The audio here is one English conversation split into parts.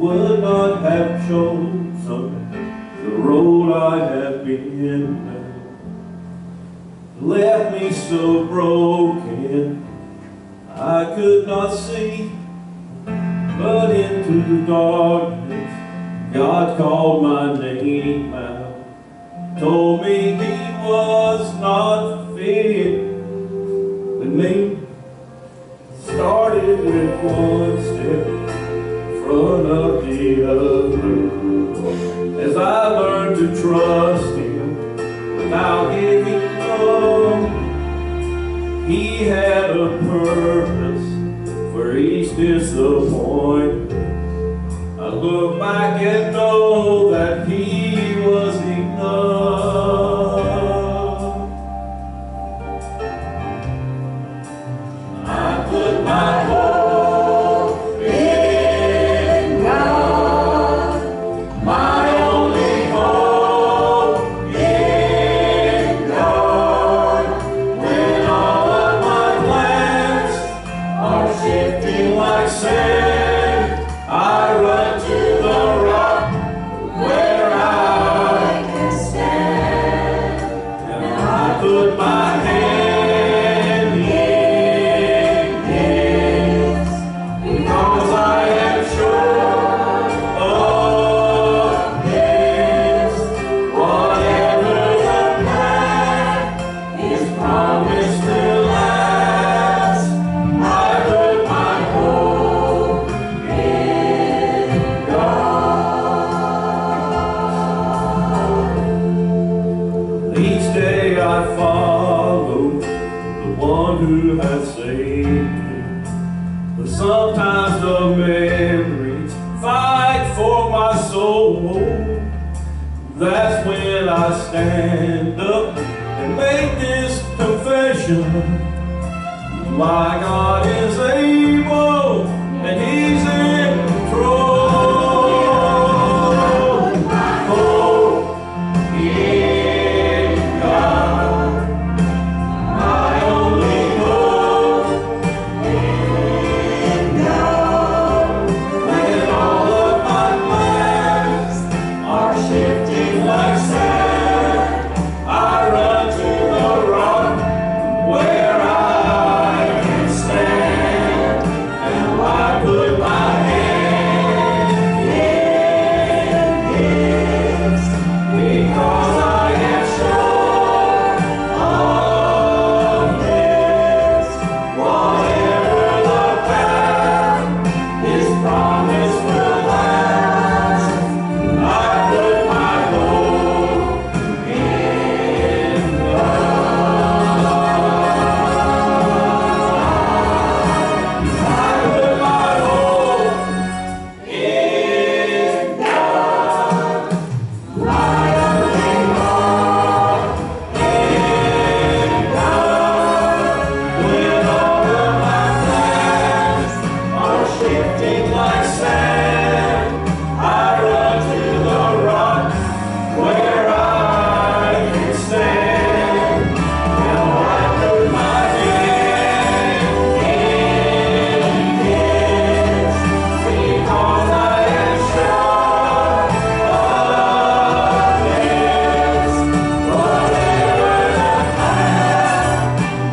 would not have chosen the road I have been down. Left me so broken I could not see, but into the darkness God called my name out, told me He was not fit with me. Started with one step in front of the other, as I learned to trust Him without giving up. He had a purpose for each disappointment. I look back and know that He was enough. I put my hope in God, my only hope in God. When all of my plans are shifting like sand, I run to the rock where I can stand. And I put my hand in His, because I am sure of this. Whatever the path is promised to last, I put my hope in God. Each day I follow the one who has saved me, but sometimes the memories fight for my soul. That's when I stand up and make this confession: my God is able and He's in control. Hope in God, my only hope in God. When all of my plans are shifting like sand, I run to the rock where I can stand. And I put my hand in His, because I am sure of this. Whatever the path His promise will last, I put my hope in God. I put my hope in God, my only hope in God. When all of my plans are shifting like sand, I run to the rock where I can stand. Now I put my hand in His, because I am sure of this. Whatever the path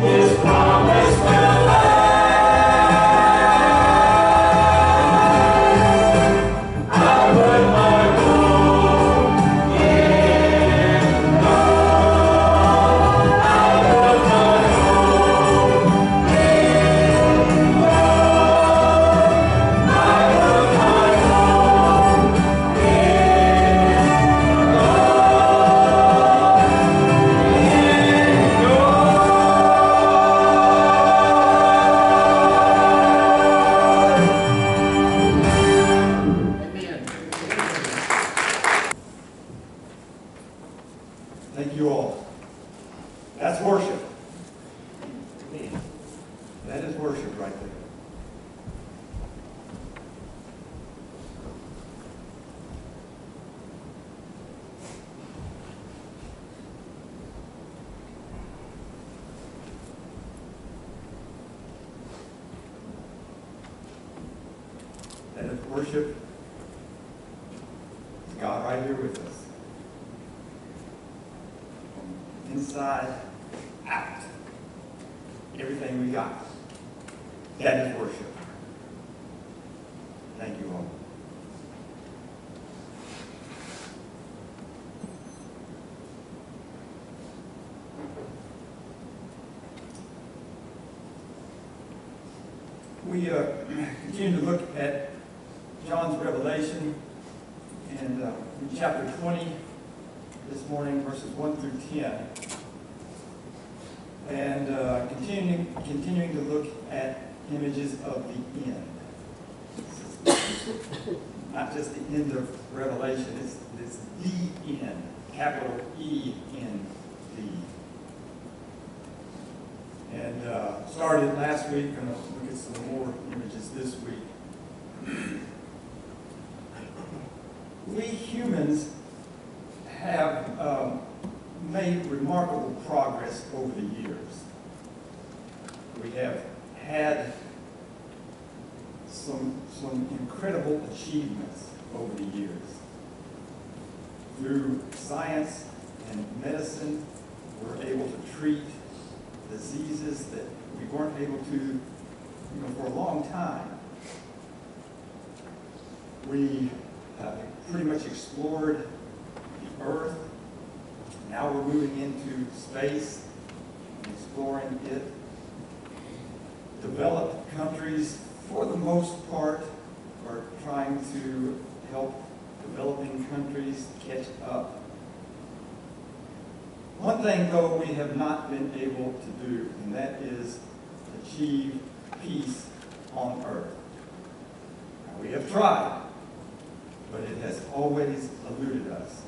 His promise will last, I put my hope in God. I put my hope in God. I put my hope Thank you all. That's worship. That is worship right there. That is worship inside out. Everything we got. That is worship. Thank you all. We continue to look at John's Revelation and in chapter 20 this morning, verses 1 through 10. And continuing to look at images of the end. Not just the end of Revelation, it's the end, capital E-N-D. And started last week, going to look at some more images this week. We humans have made remarkable progress over the years. We have had some incredible achievements over the years. Through science and medicine, we're able to treat diseases that we weren't able to, for a long time. We have pretty much explored the earth. Now we're moving into space and exploring it. Developed countries, for the most part, are trying to help developing countries catch up. One thing, though, we have not been able to do, and that is achieve peace on earth. Now, we have tried, but it has always eluded us.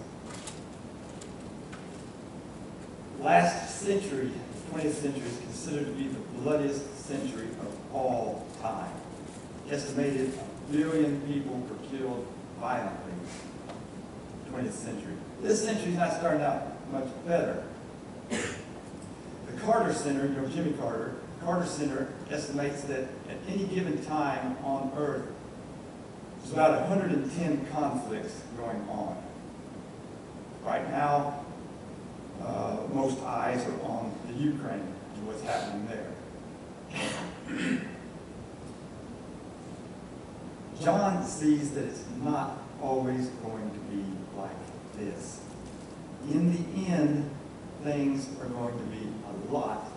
Last century, the 20th century, is considered to be the bloodiest century of all time. Estimated 1 billion people were killed violently in the 20th century. This century is not starting out much better. The Carter Center, Jimmy Carter, Carter Center estimates that at any given time on Earth, there's about 110 conflicts going on. Right now, most eyes are on the Ukraine and what's happening there. John sees that it's not always going to be like this. In the end, things are going to be a lot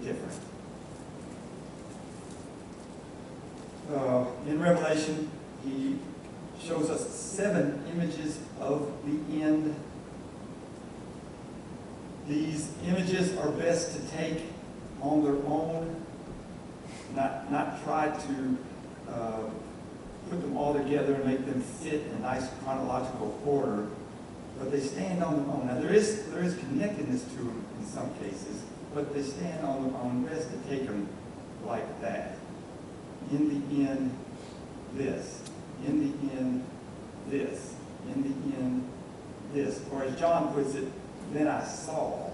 different. In Revelation, he shows us 7 images of the end. These images are best to take on their own, not try to put them all together and make them fit in a nice chronological order, but they stand on their own. Now there is connectedness to them in some cases, but they stand on their own. Best to take them like that. In the end, this. In the end, this. In the end, this. Or as John puts it, then I saw,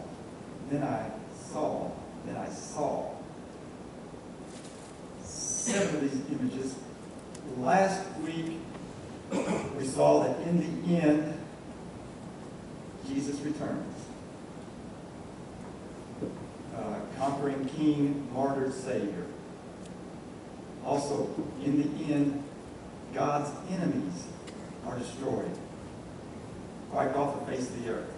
then I saw, then I saw. 7 of these images. Last week, we saw that in the end, Jesus returns. Conquering King, martyred Savior. Also, in the end, God's enemies are destroyed, wiped off the face of the earth.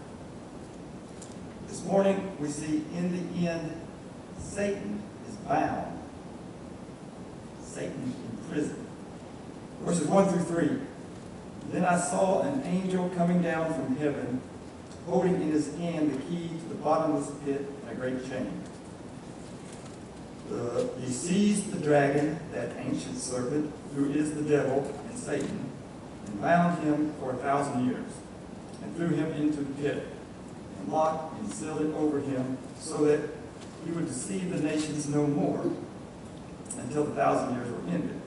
This morning, we see in the end, Satan is bound. Satan in prison. Verses 1 through 3. Then I saw an angel coming down from heaven, holding in his hand the key to the bottomless pit and a great chain. He seized the dragon, that ancient serpent, who is the devil and Satan, and bound him for 1,000 years, and threw him into the pit, and locked and sealed it over him, so that he would deceive the nations no more, until the 1,000 years were ended.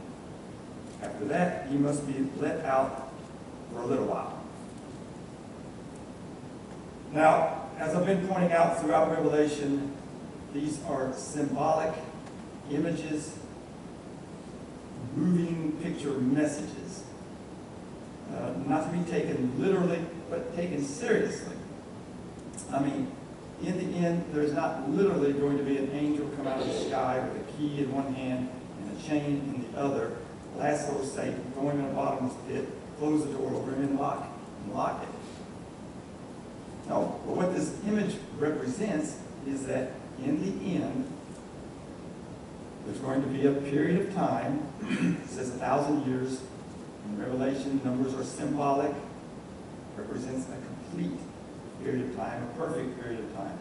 After that, he must be let out for a little while. Now, as I've been pointing out throughout Revelation, these are symbolic images, moving picture messages. Not to be taken literally, but taken seriously. I mean, in the end, there's not literally going to be an angel come out of the sky with a key in one hand and a chain in the other, lasso Satan, throw him in a bottomless pit, close the door over him and lock it. No, but what this image represents is that in the end, there's going to be a period of time, it says 1,000 years. In Revelation, numbers are symbolic, represents a complete period of time, a perfect period of time.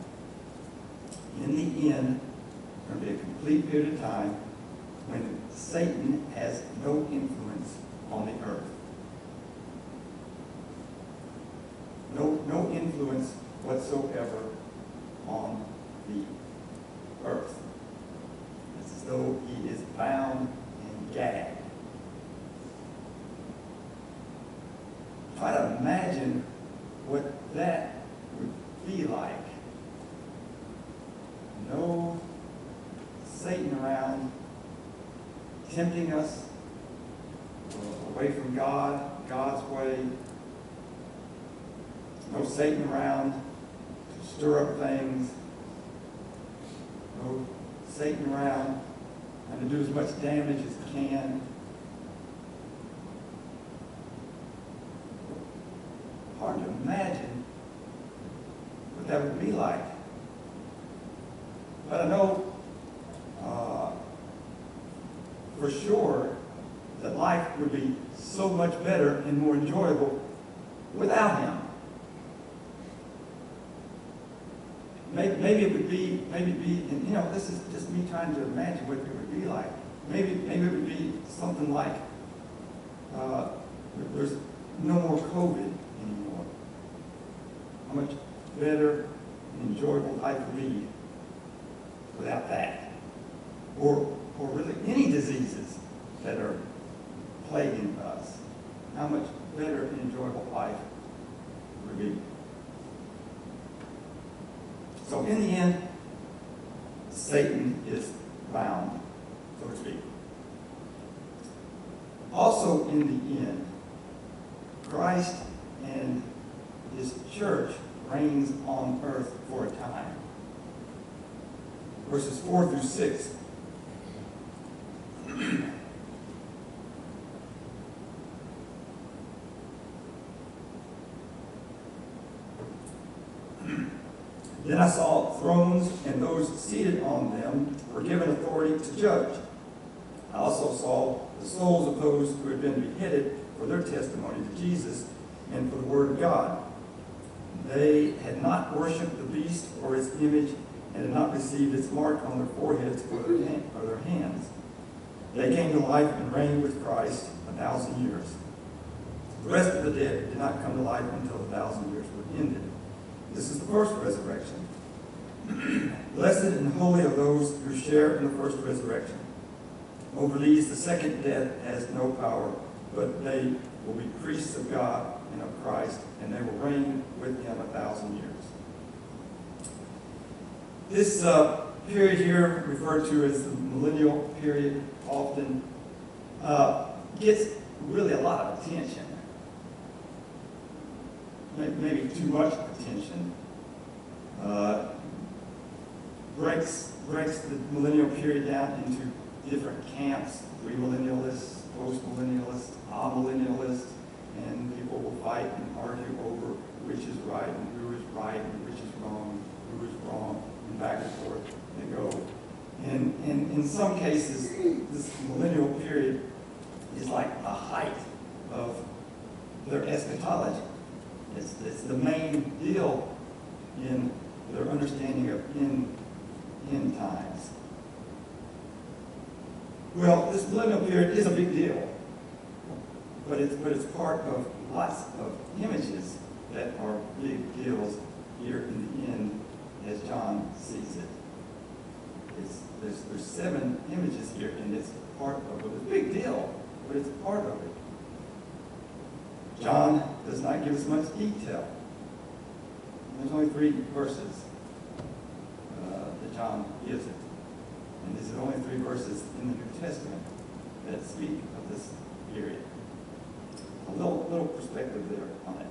In the end, there's going to be a complete period of time when Satan has no influence on the earth. No influence whatsoever on the earth. It's as though he is bound and gagged. Try to imagine what that would be like. No Satan around tempting us away from God, God's way. No Satan around to stir up things. No Satan around and to do as much damage as he can. Hard to imagine what that would be like. But I know for sure that life would be so much better and more enjoyable without him. Maybe it would be, and you know, this is just me trying to imagine what it would be like. Maybe it would be something like there's no more COVID anymore. How much better and enjoyable life would be without that. Or really any diseases that are plaguing us. How much better and enjoyable life would be. So in the end, Satan is bound, so to speak. Also in the end, Christ and his church reigns on earth for a time. Verses 4 through 6. Then I saw thrones, and those seated on them were given authority to judge. I also saw the souls of those who had been beheaded for their testimony to Jesus and for the word of God. They had not worshipped the beast or its image, and had not received its mark on their foreheads or their hands. They came to life and reigned with Christ 1,000 years. The rest of the dead did not come to life until the 1,000 years were ended. This is the first resurrection. Blessed and holy are those who share in the first resurrection. Over these, the second death has no power, but they will be priests of God and of Christ, and they will reign with him 1,000 years. This period here, referred to as the millennial period, often gets really a lot of attention. Maybe too much attention. Breaks the millennial period down into different camps: premillennialists, postmillennialists, amillennialists, and people will fight and argue over which is right and who is right and which is wrong, and back and forth they go. And in some cases, this millennial period is like the height of their eschatology. It's the main deal in their understanding of end times. Well, this millennial period is a big deal, but it's part of lots of images that are big deals here in the end, as John sees it. There's 7 images here, and it's part of it. It's a big deal, but it's part of it. John does not give us much detail. There's only 3 verses that John gives it. And these are only 3 verses in the New Testament that speak of this period. A little perspective there on it.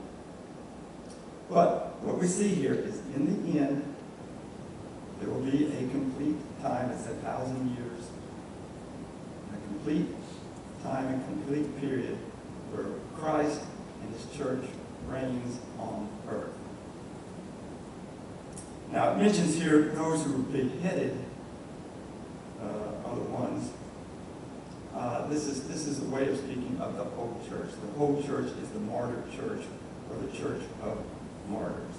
But what we see here is in the end, There will be a complete time, it's 1,000 years, a complete time, a complete period where Christ and his church reigns on earth. Now it mentions here those who were beheaded are the ones. This is a way of speaking of the whole church. The whole church is the martyr church, or the church of martyrs.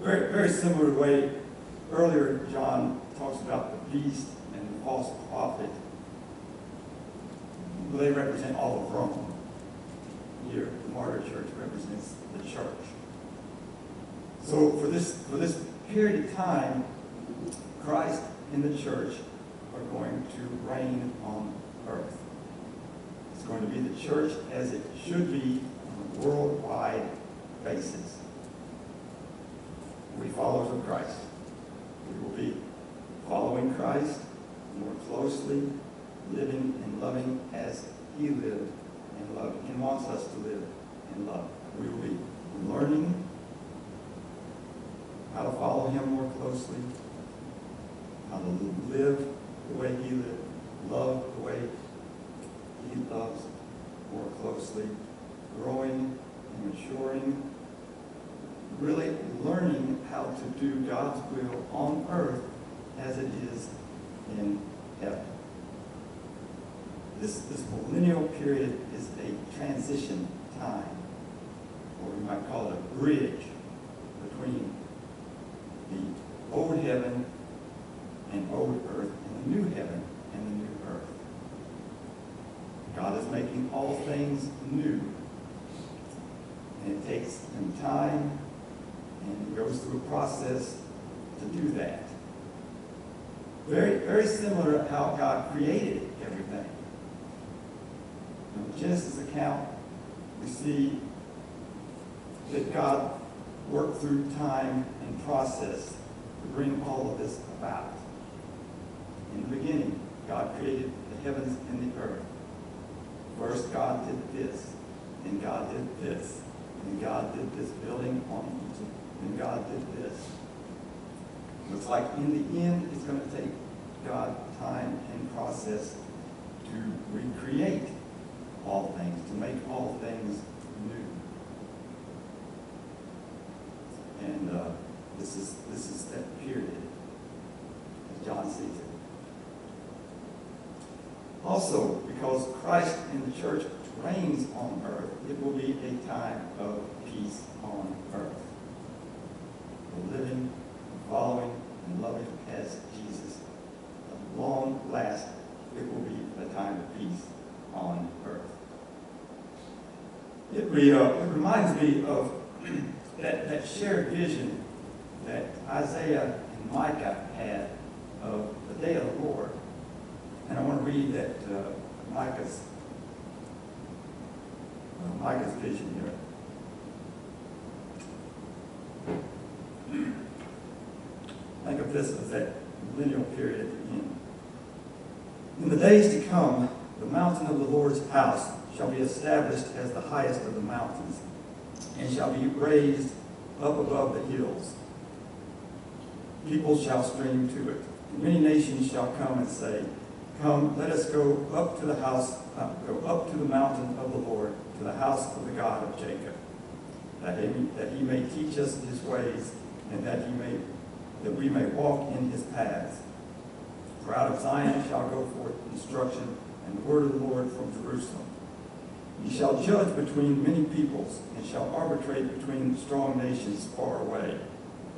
Very, very similar to the way earlier John talks about the beast and the false prophet. They represent all of Rome. Here, the martyr church represents the church. So for this period of time, Christ and the church are going to reign on earth. It's going to be the church as it should be on a worldwide basis. We followers of Christ. We will be following Christ more closely, living and loving as he lived and loved and wants us to live and love. We will be learning how to follow him more closely, how to live the way he lived, love the way he loves more closely, growing and maturing, really learning how to do God's will on earth as it is in heaven. This millennial period is a transition time, or we might call it a bridge between the old heaven and old earth and the new heaven and the new earth. God is making all things new, and it takes him time, and he goes through a process to do that. Very, very similar to how God created everything. In the Genesis account, we see that God worked through time and process to bring all of this about. In the beginning, God created the heavens and the earth. First, God did this, and God did this, and God did this building on Egypt, and God did this. Looks like in the end, it's going to take God time and process to recreate all things, to make all things new. And this is that period, as John sees it. Also, because Christ in the church reigns on earth, it will be a time of peace on earth. We're living, following, and loving as Jesus. At long last, it will be a time of peace on earth. It reminds me of that shared vision that Isaiah and Micah had of the day of the Lord. And I want to read that Micah's vision here. Think of this as that millennial period at the end. In the days to come, the mountain of the Lord's house shall be established as the highest of the mountains, and shall be raised up above the hills. People shall stream to it, and many nations shall come and say, "Come, let us go up to the mountain of the Lord, to the house of the God of Jacob, that he may teach us his ways, and that we may walk in his paths. For out of Zion shall go forth instruction, and the word of the Lord from Jerusalem. He shall judge between many peoples, and shall arbitrate between strong nations far away.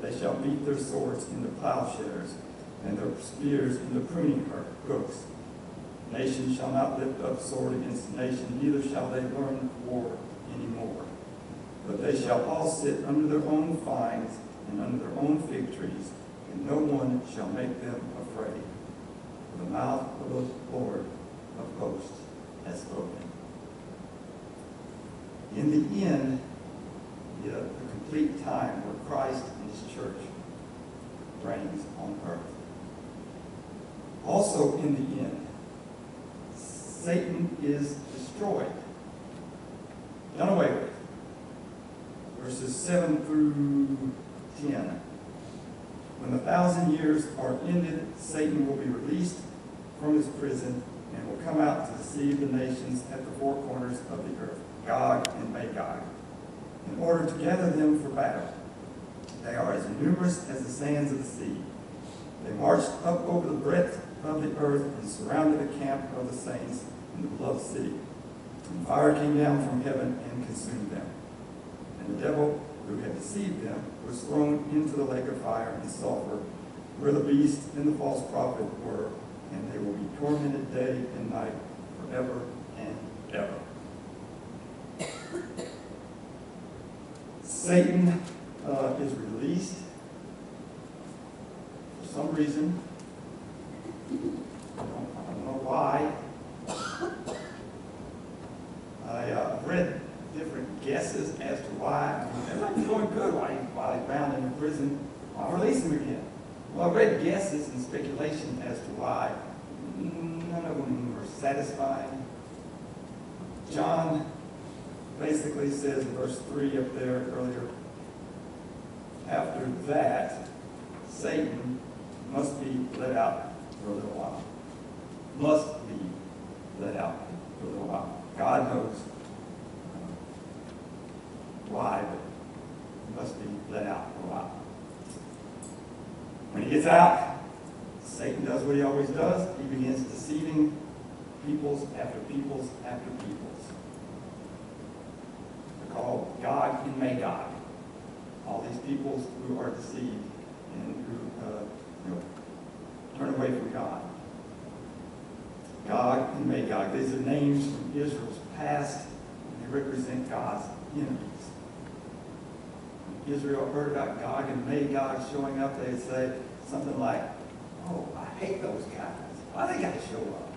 They shall beat their swords into plowshares, and their spears into pruning hooks. Nation shall not lift up sword against nation, neither shall they learn war any more. But they shall all sit under their own vines and under their own fig trees, and no one shall make them afraid. For the mouth of the Lord of hosts has spoken." In the end, the complete time where Christ and his church reigns on earth. Also in the end, Satan is destroyed, done away with. Verses 7 through 10. When the 1,000 years are ended, Satan will be released from his prison and will come out to deceive the nations at the four corners of the earth, Gog and Magog, in order to gather them for battle. They are as numerous as the sands of the sea. They marched up over the breadth of the earth and surrounded the camp of the saints in the beloved city. And fire came down from heaven and consumed them. And the devil who had deceived them was thrown into the lake of fire and sulfur, where the beast and the false prophet were, and they will be tormented day and night forever and ever. Satan is released for some reason. I don't know why. I've read different guesses as to why. Everything's going good while he's bound in prison. I'll release him again. Well, I've read guesses and speculation as to why. None of them were satisfying. John basically says in verse 3 up there earlier, after that, Satan must be let out for a little while. Must be let out for a little while. God knows why, but he must be let out for a while. When he gets out, Satan does what he always does. He begins deceiving peoples after peoples after peoples. They're called Gog and Magog. All these peoples who are deceived and who turn away from God. Gog and Magog. These are names from Israel's past, and they represent God's enemies. When Israel heard about Gog and Magog showing up, they'd say something like, "Oh, I hate those guys. Why they got to show up?"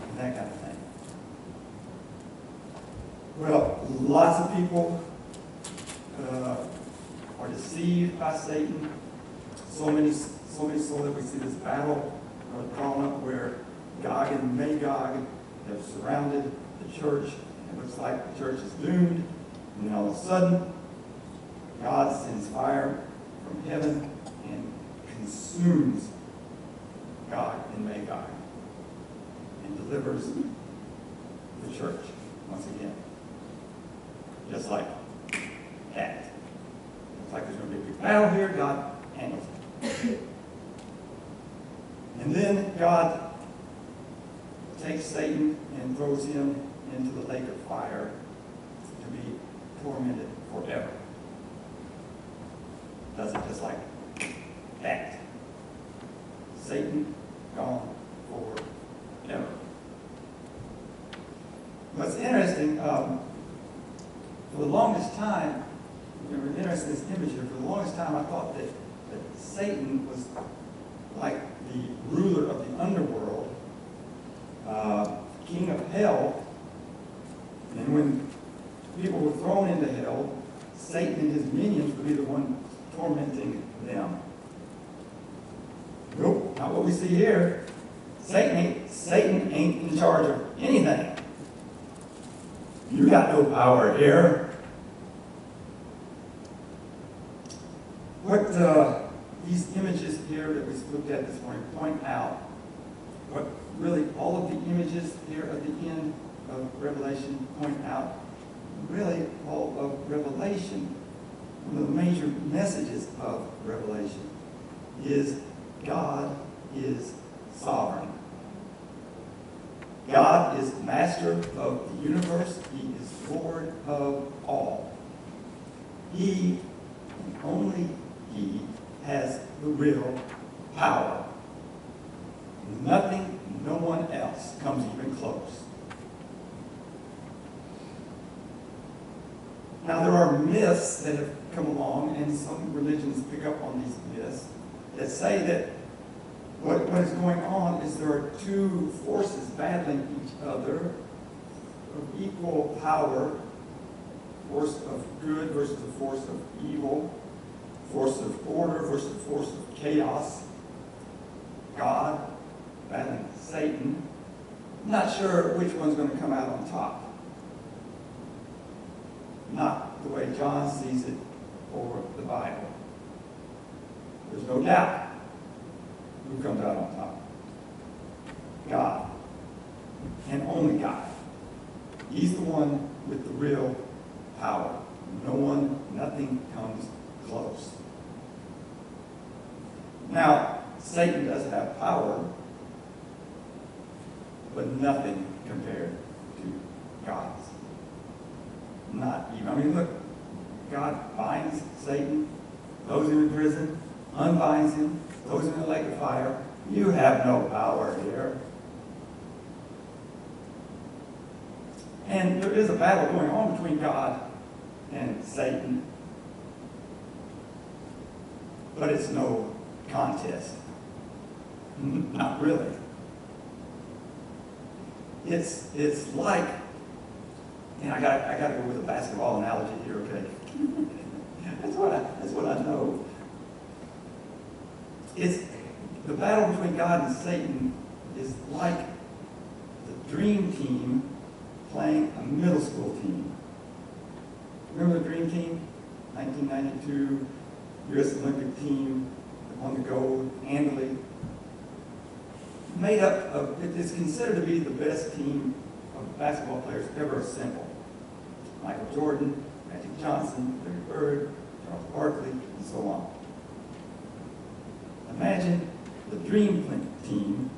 And that kind of thing. Well, lots of people are deceived by Satan. So many so that we see this battle drawn up where Gog and Magog have surrounded the church. It looks like the church is doomed. And then all of a sudden, God sends fire from heaven and consumes Gog and Magog and delivers the church once again. Just like that. Looks like there's going to be a big battle here. God handles it. And then God takes Satan and throws him into the lake of fire to be tormented forever. Does it just like that. Satan gone forever. What's interesting, for the longest time, we're interested in this image here, for the longest time I thought that Satan was like the ruler of the underworld, king of hell, and when people were thrown into hell, Satan and his minions would be the one tormenting them. Nope, not what we see here. Satan ain't in charge of anything. You got no power here. What these images here that we looked at this morning point out, what really all of the images here at the end of Revelation point out, really all of Revelation, one of the major messages of Revelation is God is sovereign. God is master of the universe. He is Lord of all. He, and only He, has the real power. Nothing, no one else comes even close. Now there are myths that have come along, and some religions pick up on these myths, that say that what is going on is there are two forces battling each other of equal power, force of good versus the force of evil, force of order versus the force of chaos, God battling Satan. I'm not sure which one's going to come out on top. Not the way John sees it or the Bible. There's no doubt who comes out on top. God. And only God. He's the one with the real power. No one, nothing comes close. Now, Satan does have power, but nothing compared to God's. Not even. I mean, look, God binds Satan, throws him in prison, unbinds him, throws him in the lake of fire. You have no power here. And there is a battle going on between God and Satan, but it's no contest. Not really. It's like, and I got to go with a basketball analogy here, okay? That's what I know. It's the battle between God and Satan is like the dream team playing a middle school team. Remember the dream team? 1992 U.S. Olympic team that won the gold handily. Made up of, it is considered to be the best team of basketball players ever assembled. Michael Jordan, Magic Johnson, Larry Bird, Charles Barkley, and so on. Imagine the dream team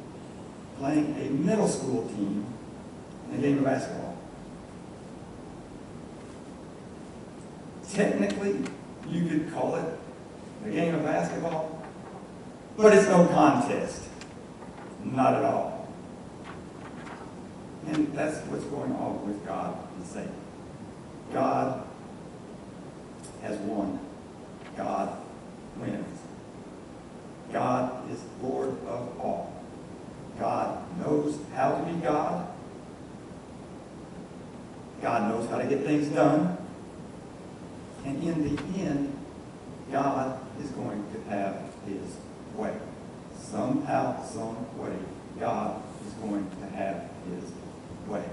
playing a middle school team in a game of basketball. Technically, you could call it a game of basketball, but it's no contest. Not at all. And that's what's going on with God and Satan. God has won. God wins. God is Lord of all. God knows how to be God. God knows how to get things done. And in the end, God is going to have his way. Somehow, some way, God is going to have his way.